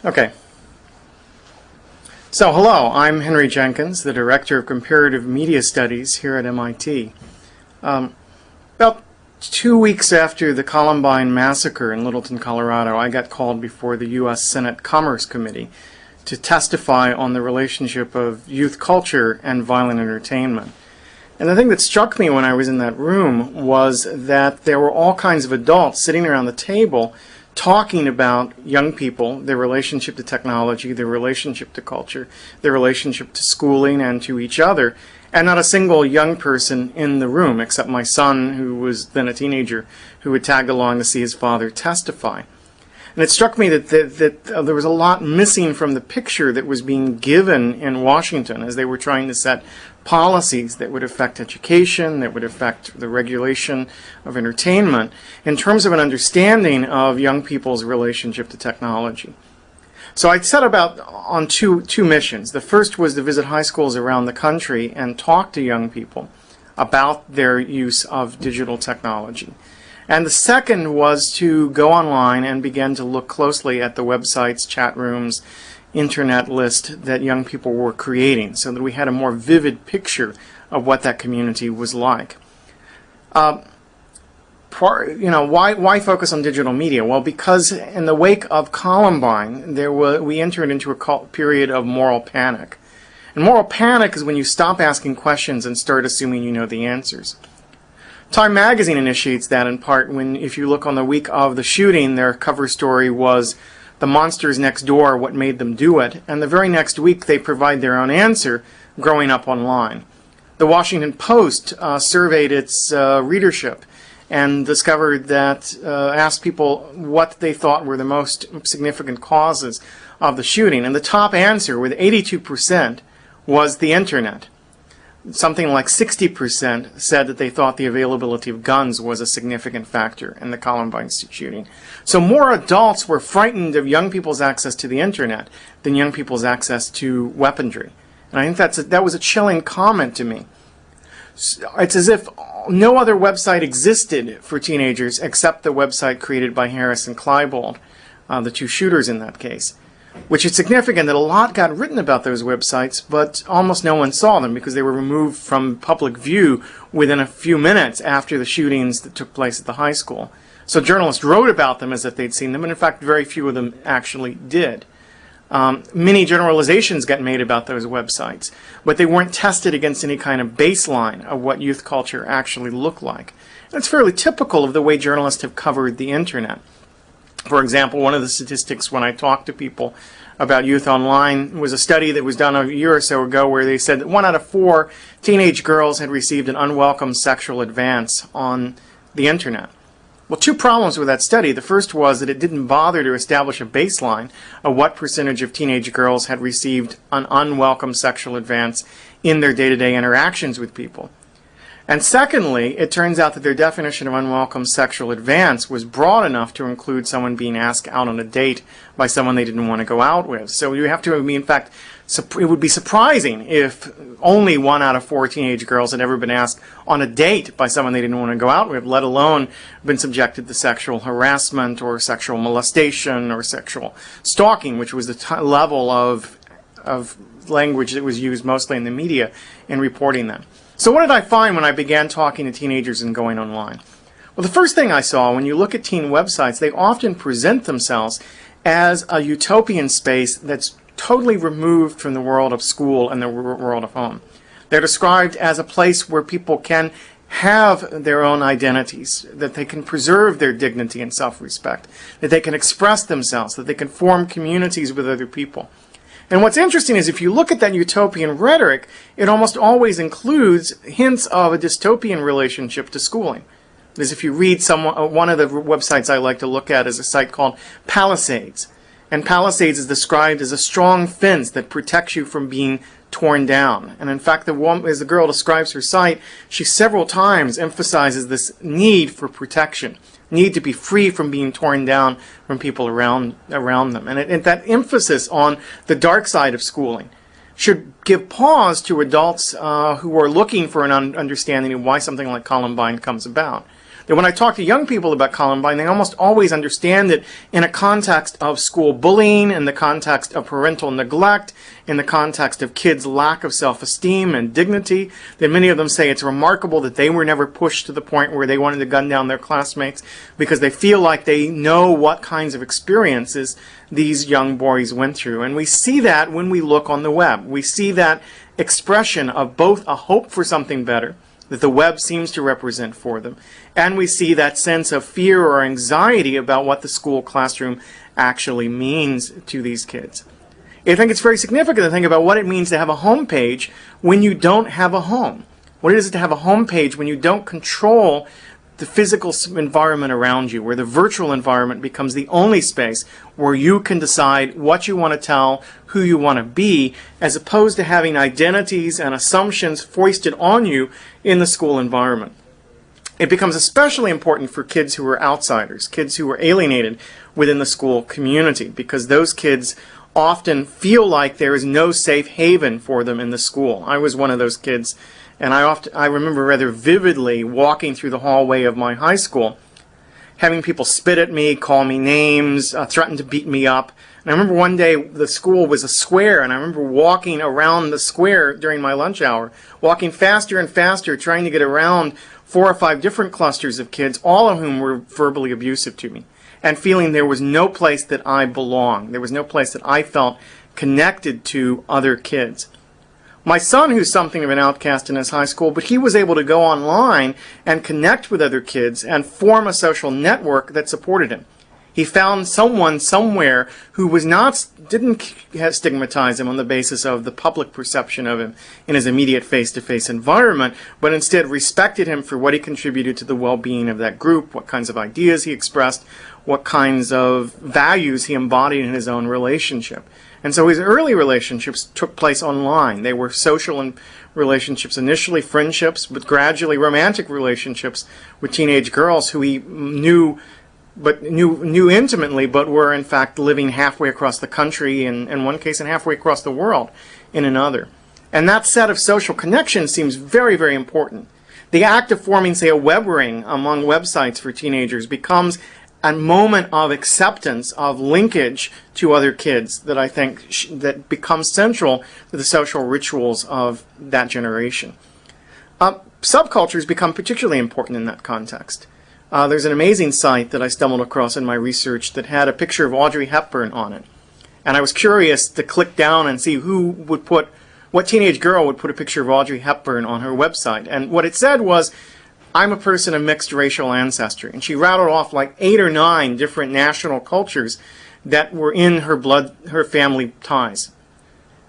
Okay. So, hello, I'm Henry Jenkins, the Director of Comparative Media Studies here at MIT. About 2 weeks after the Columbine massacre in Littleton, Colorado, I got called before the U.S. Senate Commerce Committee to testify on the relationship of youth culture and violent entertainment. And the thing that struck me when I was in that room was that there were all kinds of adults sitting around the table talking about young people, their relationship to technology, their relationship to culture, their relationship to schooling and to each other, and not a single young person in the room except my son, who was then a teenager, who had tagged along to see his father testify. And it struck me that there was a lot missing from the picture that was being given in Washington as they were trying to set policies that would affect education, that would affect the regulation of entertainment, in terms of an understanding of young people's relationship to technology. So I set about on two missions. The first was to visit high schools around the country and talk to young people about their use of digital technology. And the second was to go online and begin to look closely at the websites, chat rooms, internet list that young people were creating so that we had a more vivid picture of what that community was like. Why focus on digital media? Well, because in the wake of Columbine, we entered into a period of moral panic. And moral panic is when you stop asking questions and start assuming you know the answers. Time magazine initiates that in part when, if you look on the week of the shooting, their cover story was "The Monsters Next Door, What Made Them Do It?" And the very next week they provide their own answer, "Growing Up Online." The Washington Post surveyed its readership and discovered that, asked people what they thought were the most significant causes of the shooting. And the top answer, with 82%, was the internet. Something like 60% said that they thought the availability of guns was a significant factor in the Columbine shooting. So more adults were frightened of young people's access to the internet than young people's access to weaponry. And I think that was a chilling comment to me. It's as if no other website existed for teenagers except the website created by Harris and Klebold, the two shooters in that case. Which is significant that a lot got written about those websites, but almost no one saw them because they were removed from public view within a few minutes after the shootings that took place at the high school. So journalists wrote about them as if they'd seen them, and in fact very few of them actually did. Many generalizations got made about those websites, but they weren't tested against any kind of baseline of what youth culture actually looked like. And it's fairly typical of the way journalists have covered the internet. For example, one of the statistics when I talked to people about youth online was a study that was done a year or so ago where they said that 1 out of 4 teenage girls had received an unwelcome sexual advance on the internet. Well, 2 problems with that study. The first was that it didn't bother to establish a baseline of what percentage of teenage girls had received an unwelcome sexual advance in their day-to-day interactions with people. And secondly, it turns out that their definition of unwelcome sexual advance was broad enough to include someone being asked out on a date by someone they didn't want to go out with. So you have to, in fact, it would be surprising if only 1 out of 4 teenage girls had ever been asked on a date by someone they didn't want to go out with, let alone been subjected to sexual harassment or sexual molestation or sexual stalking, which was the level of language that was used mostly in the media in reporting them. So what did I find when I began talking to teenagers and going online? Well, the first thing I saw, when you look at teen websites, they often present themselves as a utopian space that's totally removed from the world of school and the world of home. They're described as a place where people can have their own identities, that they can preserve their dignity and self-respect, that they can express themselves, that they can form communities with other people. And what's interesting is if you look at that utopian rhetoric, it almost always includes hints of a dystopian relationship to schooling. Because if you read one of the websites I like to look at is a site called Palisades. And Palisades is described as a strong fence that protects you from being torn down. And in fact, as the girl describes her site, she several times emphasizes this need for protection, need to be free from being torn down from people around them. And that emphasis on the dark side of schooling should give pause to adults who are looking for an understanding of why something like Columbine comes about. That when I talk to young people about Columbine, they almost always understand it in a context of school bullying, in the context of parental neglect, in the context of kids' lack of self-esteem and dignity. That many of them say it's remarkable that they were never pushed to the point where they wanted to gun down their classmates, because they feel like they know what kinds of experiences these young boys went through. And we see that when we look on the web. We see that expression of both a hope for something better that the web seems to represent for them, and we see that sense of fear or anxiety about what the school classroom actually means to these kids. I think it's very significant to think about what it means to have a home page when you don't have a home. What is it to have a home page when you don't control the physical environment around you, where the virtual environment becomes the only space where you can decide what you want to tell, who you want to be, as opposed to having identities and assumptions foisted on you in the school environment. It becomes especially important for kids who are outsiders, kids who are alienated within the school community, because those kids often feel like there is no safe haven for them in the school. I was one of those kids, and I remember rather vividly walking through the hallway of my high school, having people spit at me, call me names, threaten to beat me up. And I remember one day the school was a square, and I remember walking around the square during my lunch hour, walking faster and faster, trying to get around 4 or 5 different clusters of kids, all of whom were verbally abusive to me, and feeling there was no place that I belonged. There was no place that I felt connected to other kids. My son, who's something of an outcast in his high school, but he was able to go online and connect with other kids and form a social network that supported him. He found someone somewhere who didn't stigmatize him on the basis of the public perception of him in his immediate face-to-face environment, but instead respected him for what he contributed to the well-being of that group, what kinds of ideas he expressed, what kinds of values he embodied in his own relationship. And so his early relationships took place online. They were social relationships, initially friendships, but gradually romantic relationships with teenage girls who he knew intimately, but were in fact living halfway across the country in one case and halfway across the world in another. And that set of social connections seems very, very important. The act of forming, say, a web ring among websites for teenagers becomes a moment of acceptance, of linkage to other kids that I think that becomes central to the social rituals of that generation. Subcultures become particularly important in that context. There's an amazing site that I stumbled across in my research that had a picture of Audrey Hepburn on it. And I was curious to click down and see what teenage girl would put a picture of Audrey Hepburn on her website. And what it said was, I'm a person of mixed racial ancestry. And she rattled off like 8 or 9 different national cultures that were in her family ties.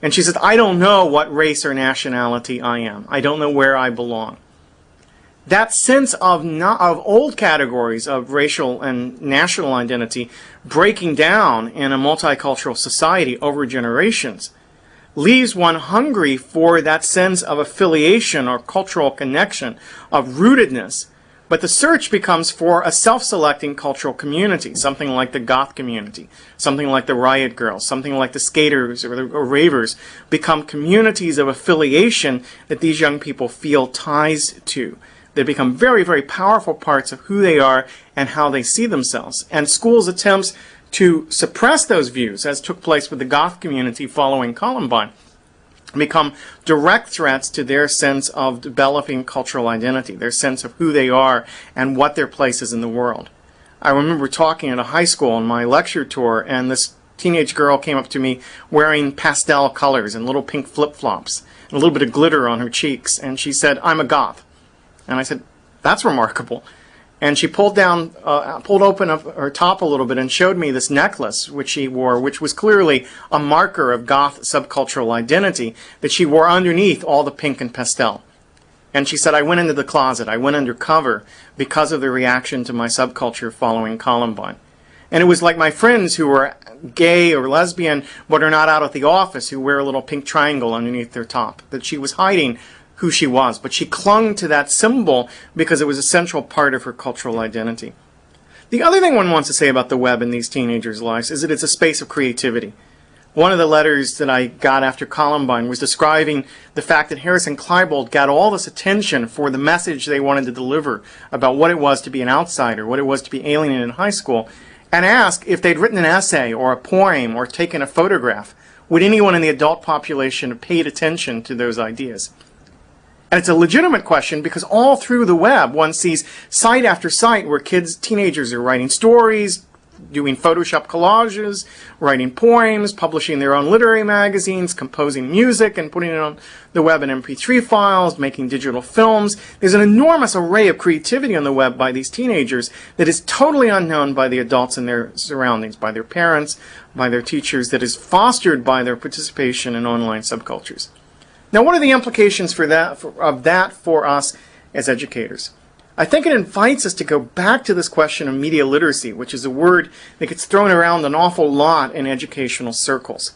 And she said, I don't know what race or nationality I am. I don't know where I belong. That sense of old categories of racial and national identity breaking down in a multicultural society over generations leaves one hungry for that sense of affiliation or cultural connection, of rootedness. But the search becomes for a self-selecting cultural community, something like the goth community, something like the riot girls, something like the skaters or ravers, become communities of affiliation that these young people feel ties to. They become very, very powerful parts of who they are and how they see themselves. And schools' attempts to suppress those views, as took place with the goth community following Columbine, become direct threats to their sense of developing cultural identity, their sense of who they are and what their place is in the world. I remember talking at a high school on my lecture tour, and this teenage girl came up to me wearing pastel colors and little pink flip-flops and a little bit of glitter on her cheeks, and she said, I'm a goth. And I said, that's remarkable. And she pulled open her top a little bit and showed me this necklace which she wore, which was clearly a marker of goth subcultural identity that she wore underneath all the pink and pastel. And she said, I went into the closet, I went undercover because of the reaction to my subculture following Columbine. And it was like my friends who were gay or lesbian but are not out at the office, who wear a little pink triangle underneath their top, that she was hiding who she was, but she clung to that symbol because it was a central part of her cultural identity. The other thing one wants to say about the web in these teenagers' lives is that it's a space of creativity. One of the letters that I got after Columbine was describing the fact that Harris and Klebold got all this attention for the message they wanted to deliver about what it was to be an outsider, what it was to be alien in high school, and asked if they'd written an essay or a poem or taken a photograph, would anyone in the adult population have paid attention to those ideas? And it's a legitimate question because all through the web one sees site after site where teenagers are writing stories, doing Photoshop collages, writing poems, publishing their own literary magazines, composing music and putting it on the web in MP3 files, making digital films. There's an enormous array of creativity on the web by these teenagers that is totally unknown by the adults in their surroundings, by their parents, by their teachers, that is fostered by their participation in online subcultures. Now, what are the implications of that for us as educators? I think it invites us to go back to this question of media literacy, which is a word that gets thrown around an awful lot in educational circles.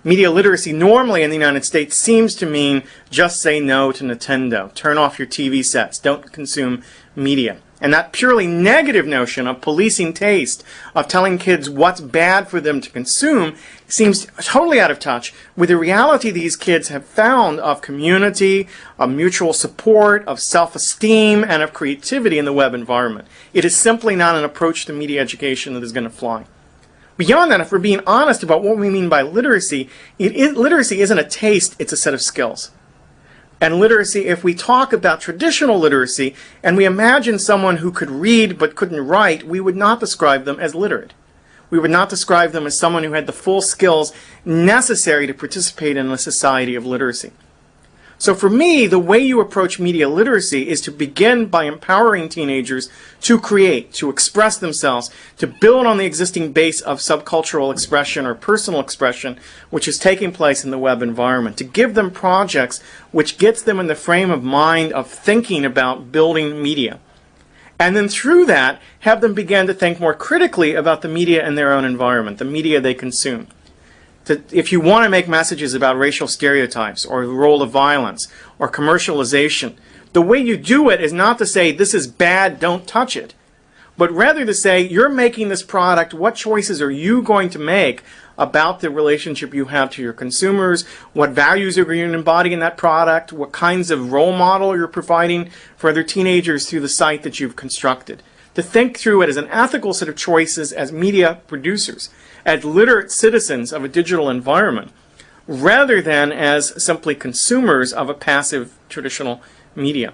Media literacy normally in the United States seems to mean just say no to Nintendo, turn off your TV sets, don't consume media. And that purely negative notion of policing taste, of telling kids what's bad for them to consume, seems totally out of touch with the reality these kids have found of community, of mutual support, of self-esteem, and of creativity in the web environment. It is simply not an approach to media education that is going to fly. Beyond that, if we're being honest about what we mean by literacy, literacy isn't a taste, it's a set of skills. And literacy, if we talk about traditional literacy, and we imagine someone who could read but couldn't write, we would not describe them as literate. We would not describe them as someone who had the full skills necessary to participate in a society of literacy. So for me, the way you approach media literacy is to begin by empowering teenagers to create, to express themselves, to build on the existing base of subcultural expression or personal expression which is taking place in the web environment, to give them projects which gets them in the frame of mind of thinking about building media. And then through that, have them begin to think more critically about the media in their own environment, the media they consume. If you want to make messages about racial stereotypes or the role of violence or commercialization, the way you do it is not to say this is bad, don't touch it, but rather to say you're making this product, what choices are you going to make about the relationship you have to your consumers, what values are you going to embody in that product, what kinds of role model you're providing for other teenagers through the site that you've constructed. To think through it as an ethical set of choices as media producers, as literate citizens of a digital environment, rather than as simply consumers of a passive traditional media.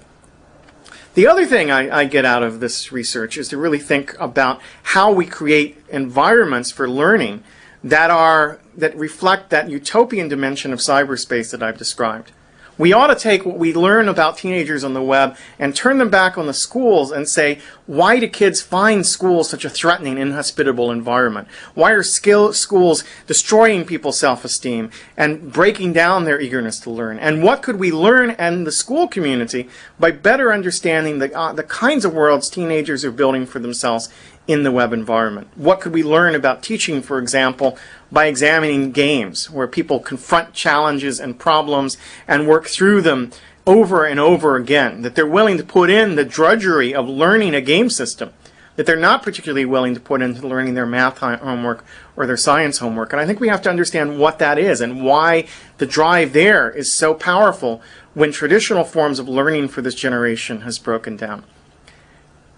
The other thing I get out of this research is to really think about how we create environments for learning that reflect that utopian dimension of cyberspace that I've described. We ought to take what we learn about teenagers on the web and turn them back on the schools and say, why do kids find schools such a threatening, inhospitable environment? Why are schools destroying people's self-esteem and breaking down their eagerness to learn? And what could we learn in the school community by better understanding the kinds of worlds teenagers are building for themselves in the web environment? What could we learn about teaching, for example, by examining games where people confront challenges and problems and work through them over and over again, that they're willing to put in the drudgery of learning a game system, that they're not particularly willing to put into learning their math homework or their science homework. And I think we have to understand what that is and why the drive there is so powerful when traditional forms of learning for this generation has broken down.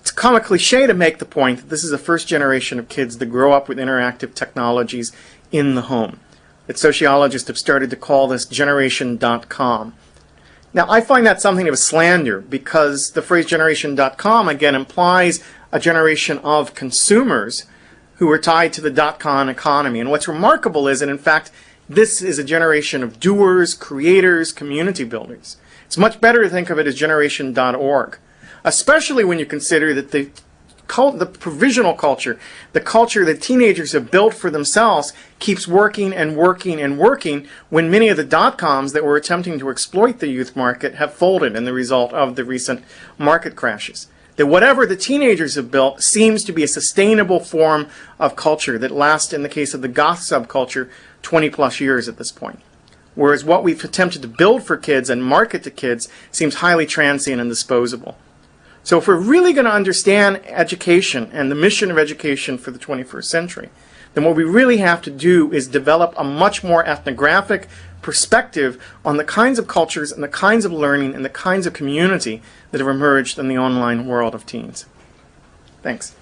It's kind of a cliche to make the point that this is the first generation of kids that grow up with interactive technologies in the home. That sociologists have started to call this generation.com. Now, I find that something of a slander because the phrase generation.com again implies a generation of consumers who are tied to the .com economy. And what's remarkable is that, in fact, this is a generation of doers, creators, community builders. It's much better to think of it as generation.org, especially when you consider that the provisional culture, the culture that teenagers have built for themselves, keeps working and working and working when many of the dot-coms that were attempting to exploit the youth market have folded in the result of the recent market crashes. That whatever the teenagers have built seems to be a sustainable form of culture that lasts, in the case of the goth subculture, 20 plus years at this point. Whereas what we've attempted to build for kids and market to kids seems highly transient and disposable. So if we're really going to understand education and the mission of education for the 21st century, then what we really have to do is develop a much more ethnographic perspective on the kinds of cultures and the kinds of learning and the kinds of community that have emerged in the online world of teens. Thanks.